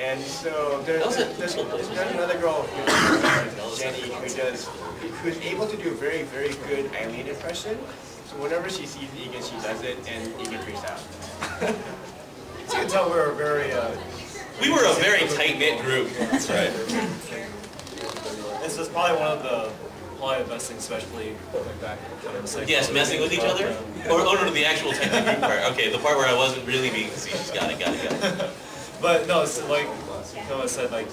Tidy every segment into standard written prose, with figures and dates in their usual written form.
And so there's another girl, Jenny, who's able to do a very, very good Eileen impression. So whenever she sees Egan, she does it, and Egan freaks out. So you can tell we were we were a very tight-knit group. That's right. This is probably one of the best things, especially back. Yes, messing with each other? Or no, the actual tight-knit group part. Okay, the part where I wasn't really being facetious. Got it. But no, it's like Noah said, like,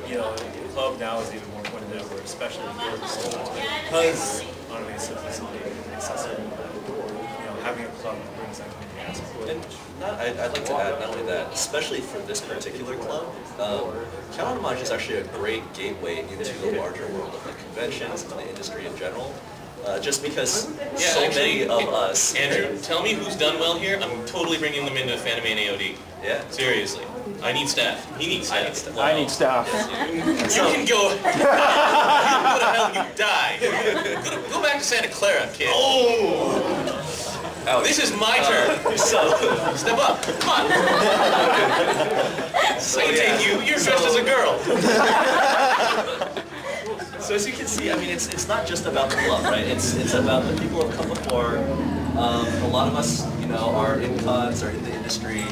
you know, the club now is even more important than ever, especially for the students, because I don't know, it's accessible. You know, having a club brings that community aspect. And I'd like to add, not only that, especially for this particular club, Animage is actually a great gateway into the larger world of like conventions and the industry in general. Just because many of us... Andrew, tell me who's done well here. I'm totally bringing them into Fanime and AOD. Yeah. Seriously. I need staff. He needs staff. I need staff. You can go... you can go to hell, you die. Go back to Santa Clara, kid. Oh, this is my turn. So, step up. Come on. So I can take you. You're dressed as a girl. So as you can see, I mean, it's not just about the club, right? It's about the people who have come before. A lot of us, you know, are in cons or in the industry.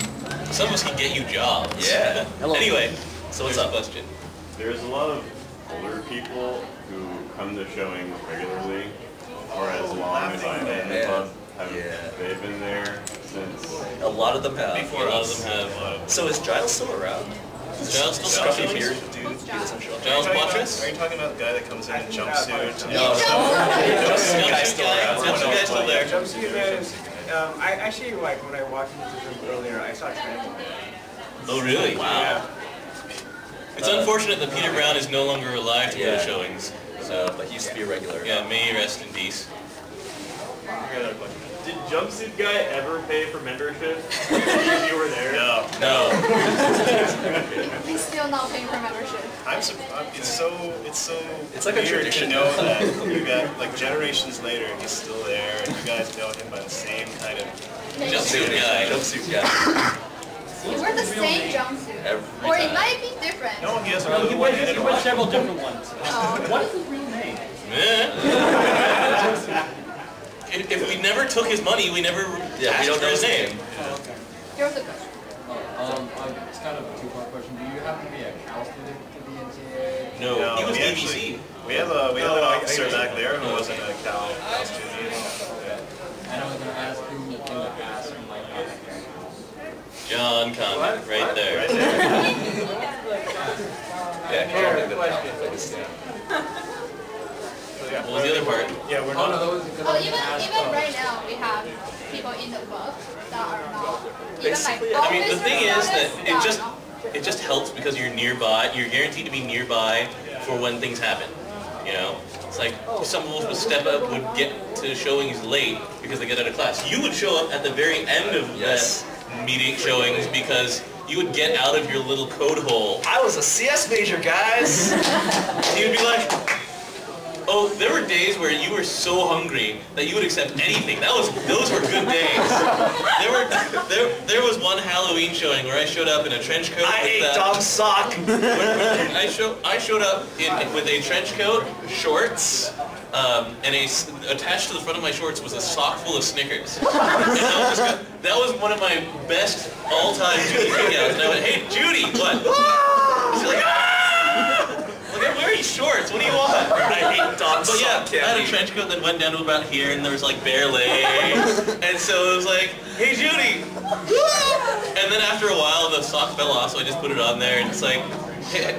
Some of us can get you jobs. Yeah. Anyway, so what's up, question? There's a lot of older people who come to showings regularly, or as long as I've been in the club. Have they been there since? A lot of them have. Before a lot of them have. So is Giles still around? Is Giles still Scruffy around? beard dude. He doesn't show up. Giles Buttress? Are you talking about the guy that comes in jumpsuit? No. Jumpsuit guy still there. Jumpsuit man is, I actually, like, when I walked into the room earlier, I saw Trent. Oh, really? Wow. Yeah. It's unfortunate that Peter Brown is no longer alive to go to showings. So, but he used to be a regular. Yeah, may he rest in peace. Did Jumpsuit Guy ever pay for membership? If you were there? No. No. He's still not paying for membership. It's like a weird tradition. to know that you got, like, generations later, and he's still there, and you guys know him by the same kind of... Jumpsuit guy. Jumpsuit guy. You wear the same jumpsuit. Every Or it time. might be different. No, he has a really one. He wears several different ones. What is his real name? If we never took his money, we never asked we don't for know his name. Here's the question. It's kind of a two-part question. Do you happen to be a Cal student to be NCAA? No, he was BBC. We have an officer back there who wasn't a Cal student either. And I was going to ask who in the past who might not have been. John Condon, right there. Right there. What was the other part? Yeah, we're not... Even right now, we have people in the club that are not. Basically, I mean, the thing is that it just helps because you're nearby. You're guaranteed to be nearby for when things happen. You know, it's like some of us would step up, would get to showings late because they get out of class. You would show up at the very end of that meeting showings because you would get out of your little code hole. I was a CS major, guys. You'd be like, oh, there were days where you were so hungry that you would accept anything. Those were good days. There was one Halloween showing where I showed up in a trench coat. I ate Dom's sock. I showed up with a trench coat, shorts, and attached to the front of my shorts was a sock full of Snickers. And that was one of my best all-time Judy hangouts. And I went, hey, Judy, what? She's like, ah! Like, I'm wearing shorts. What do you want? I hate Dom's But yeah, sock I had a candy. trench coat that went down to about here, and there was like bare legs. And so it was like, hey, Judy! And then after a while, the sock fell off, so I just put it on there, and it's like, hey,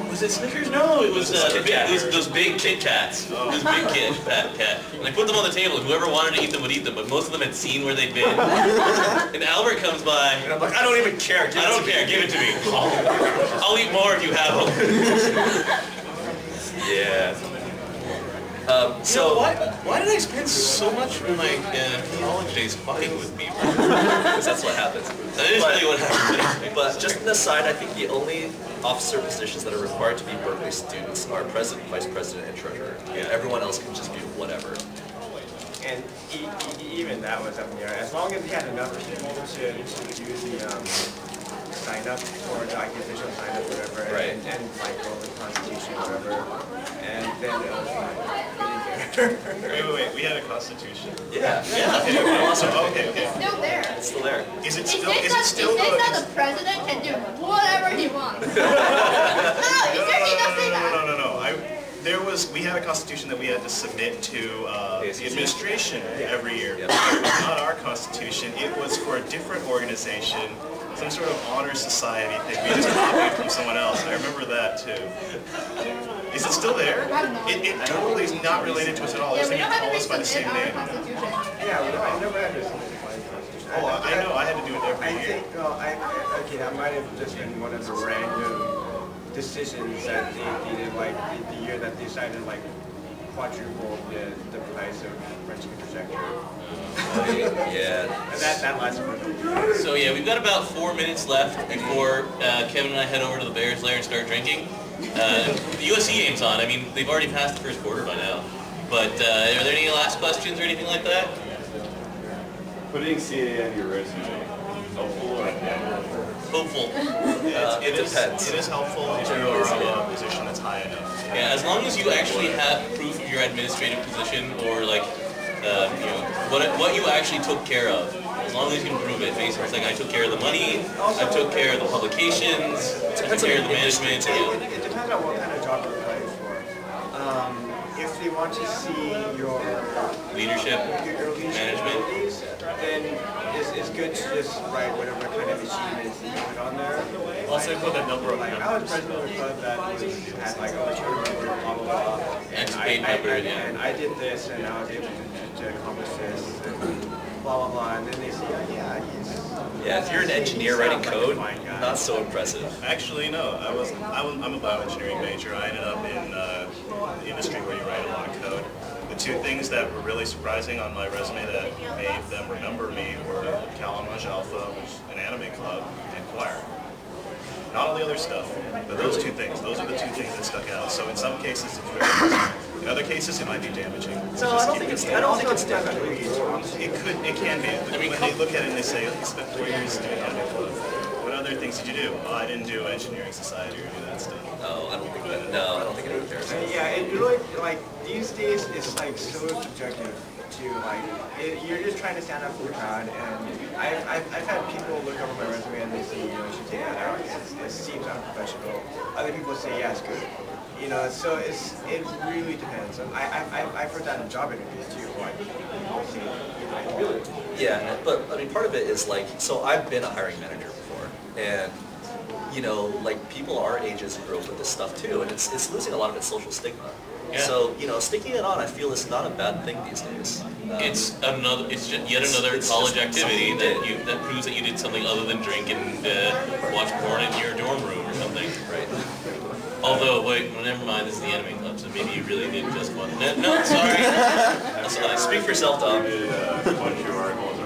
was it Snickers? No, it was those big Kit Kats. Those big Kit Kat. And I put them on the table, and whoever wanted to eat them would eat them, but most of them had seen where they'd been. And Albert comes by, And I'm like, I don't even care. I don't care, give it to me. I'll eat more if you have them. Yeah. So why did I spend so much of my college days fucking with people? Because that's what happens. That is really what happened. But just an aside, I think the only officer positions that are required to be Berkeley students are president, vice president, and treasurer. Yeah. Everyone else can just be whatever. And even that was up in the air. As long as he had enough people to do the sign up for like the official sign up, whatever, Right. and like go over the Constitution, whatever, and then it was like really there. Wait, we had a constitution? Yeah. Okay, awesome. Okay. It's still there. It's still there. Is it It still? says Is that, it still? it says that the president can do whatever he wants. No, it seriously does say that. No. We had a constitution that we had to submit to the administration every year. Yep. Not our constitution. It was for a different organization, some sort of honor society thing. We just copied from someone else. I remember that too. Is it still there? It totally is not related to us at all. It Yeah, we doesn't don't even have call to us by the same resubmit our name. constitution. Yeah, well, I never had this Constitution. Oh, I know. I had to do it every I year. think, well, okay, that might have just been one of the random decisions that they did, like the year that they decided like quadruple the price of French projector. Yeah. And that lasted for a couple years. So yeah, we've got about 4 minutes left before Kevin and I head over to the Bears lair and start drinking. The USC game's on. I mean, they've already passed the first quarter by now. But are there any last questions or anything like that? Putting CA on your resume, helpful or unhelpful? Hopeful. It depends. is helpful if you are in a position that's high enough. Yeah, as long as you actually have proof of your administrative position or like, you know, what you actually took care of. As long as you can prove it, basically, it's like I took care of the money, I took care of the publications, I took care of the management. Yeah. It depends on what kind of job you're applying for. If they want to see your Leadership, your leadership management. abilities, then it's good to just write whatever kind of achievements you put on there. Also put the number of Like I was president of a club that had like a tournament member, blah blah blah. Ex-paid member, yeah. And I did this, and I was able to accomplish this, and blah blah blah. And then they say, oh, yeah, he's. Yeah, if you're an engineer writing Sounds like code, a fine guy. not so impressive. Actually, no. I'm a bioengineering major. I ended up in the industry where you write a lot of code. The two things that were really surprising on my resume that made them remember me were Animage Alpha, which is an anime club, and choir. Not all the other stuff, but those two things. Those are the two things that stuck out. So in some cases, it's very impressive. In other cases, it might be damaging. No, I don't think it's damaging. It can be. I mean, When they look at it and they say, "You spent 4 years doing anime club. What other things did you do?" "Oh, I didn't do engineering society or any of that stuff." No, I don't think that. No, I don't think it cares. Yeah, it really, like, these days, it's like so subjective to, like, you're just trying to stand up for the crowd, and I've had people look over my resume and they say, you know, you should take that out, it seems unprofessional. Other people say, yeah, it's good. You know, so it really depends. I've heard that in job interviews too, like, people say, you know, really. Yeah, but I mean, part of it is like, so I've been a hiring manager before, and you know, like people our ages grew up with this stuff too, and it's losing a lot of its social stigma. Yeah. So you know, sticking it on, I feel is not a bad thing these days. It's just yet another it's college just activity something that proves that you did something other than drink and watch porn in your dorm room or something. Right. Although, wait, well, never mind, this is the anime club, so maybe you really did just one. No, sorry. Speak for yourself, Tom. Did a bunch of articles